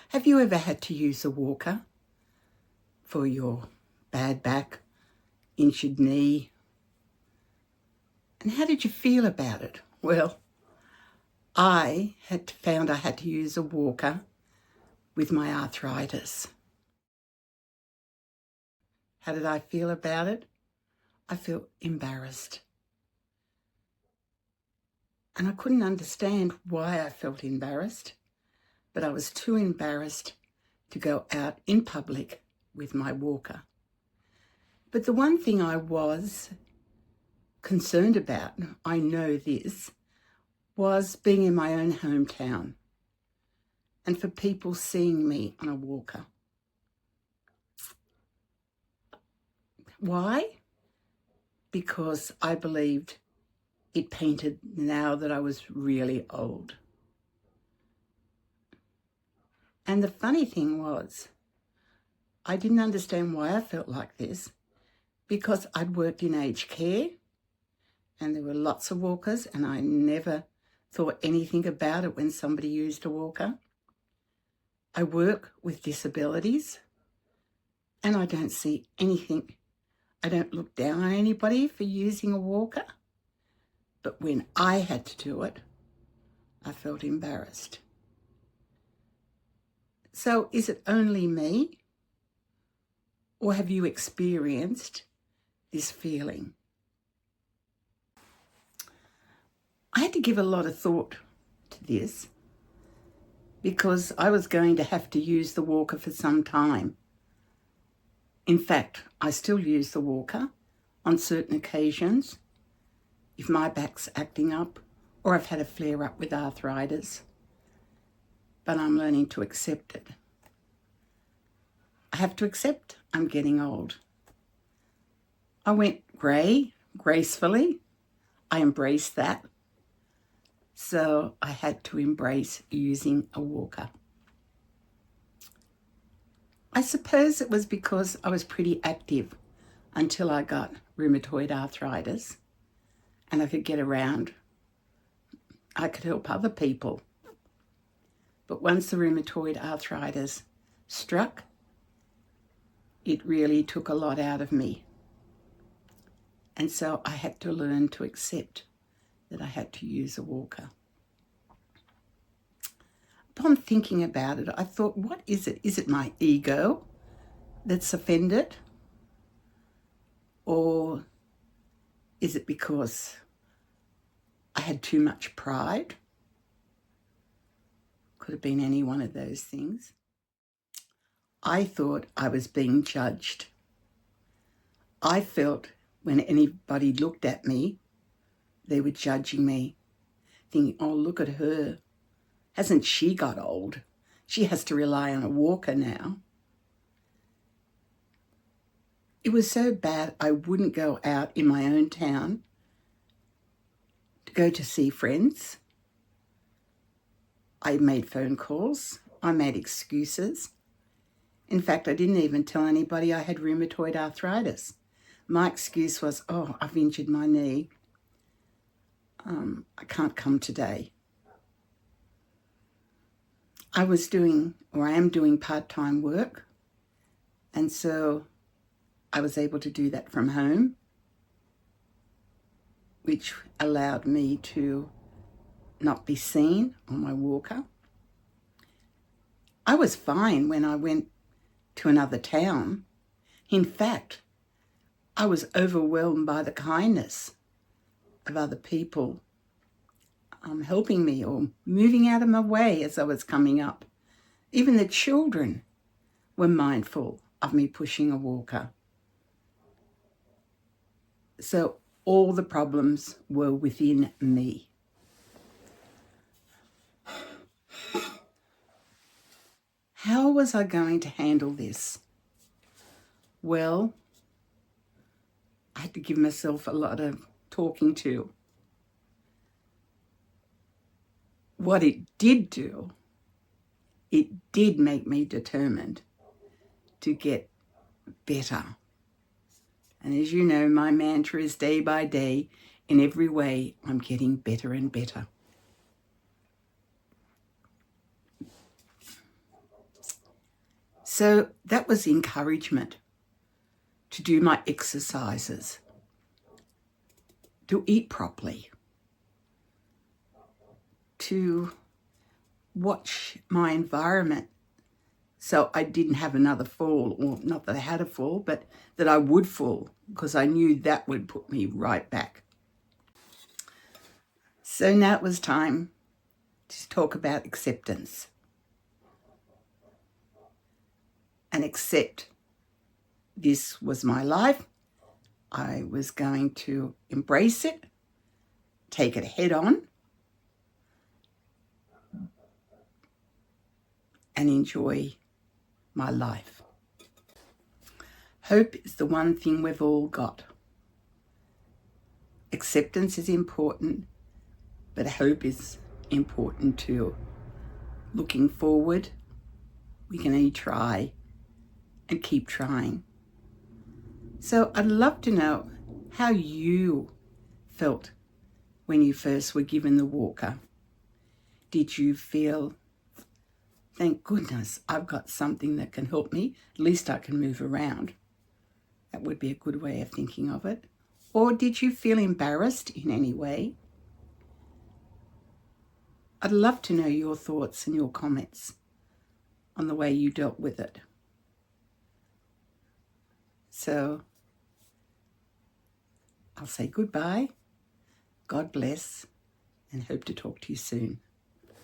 Have you ever had to use a walker for your bad back, injured knee? And how did you feel about it? Well, I found I had to use a walker with my arthritis. How did I feel about it? I felt embarrassed. And I couldn't understand why I felt embarrassed, but I was too embarrassed to go out in public with my walker. But the one thing I was concerned about, I know this, was being in my own hometown and for people seeing me on a walker. Why? Because I believed it painted now that I was really old. And the funny thing was, I didn't understand why I felt like this, because I'd worked in aged care and there were lots of walkers and I never thought anything about it when somebody used a walker. I work with disabilities and I don't see anything. I don't look down on anybody for using a walker. But when I had to do it, I felt embarrassed. So is it only me? Or have you experienced this feeling? I had to give a lot of thought to this because I was going to have to use the walker for some time. In fact, I still use the walker on certain occasions if my back's acting up or I've had a flare-up with arthritis. But I'm learning to accept it. I have to accept I'm getting old. I went grey gracefully. I embraced that. So I had to embrace using a walker. I suppose it was because I was pretty active until I got rheumatoid arthritis and I could get around. I could help other people. But once the rheumatoid arthritis struck, it really took a lot out of me. And so I had to learn to accept that I had to use a walker. Upon thinking about it, I thought, what is it? Is it my ego that's offended? Or is it because I had too much pride? Could have been any one of those things. I thought I was being judged. I felt when anybody looked at me, they were judging me, thinking, oh, look at her. Hasn't she got old? She has to rely on a walker now. It was so bad I wouldn't go out in my own town to go to see friends. I made phone calls. I made excuses. In fact, I didn't even tell anybody I had rheumatoid arthritis. My excuse was, oh, I've injured my knee. I can't come today. I am doing part-time work, and so I was able to do that from home, which allowed me to not be seen on my walker. I was fine when I went to another town. In fact, I was overwhelmed by the kindness of other people helping me or moving out of my way as I was coming up. Even the children were mindful of me pushing a walker. So all the problems were within me. How was I going to handle this? Well, I had to give myself a lot of talking to. What it did do, it did make me determined to get better. And as you know, my mantra is day by day, in every way, I'm getting better and better. So that was encouragement to do my exercises, to eat properly, to watch my environment so I didn't have another fall, or not that I had a fall, but that I would fall, because I knew that would put me right back. So now it was time to talk about acceptance. And accept this was my life. I was going to embrace it, take it head on, and enjoy my life. Hope is the one thing we've all got. Acceptance is important, but hope is important too. Looking forward, we can only try and keep trying. So I'd love to know how you felt when you first were given the walker. Did you feel, thank goodness I've got something that can help me, at least I can move around? That would be a good way of thinking of it. Or did you feel embarrassed in any way? I'd love to know your thoughts and your comments on the way you dealt with it. So I'll say goodbye, God bless, and hope to talk to you soon.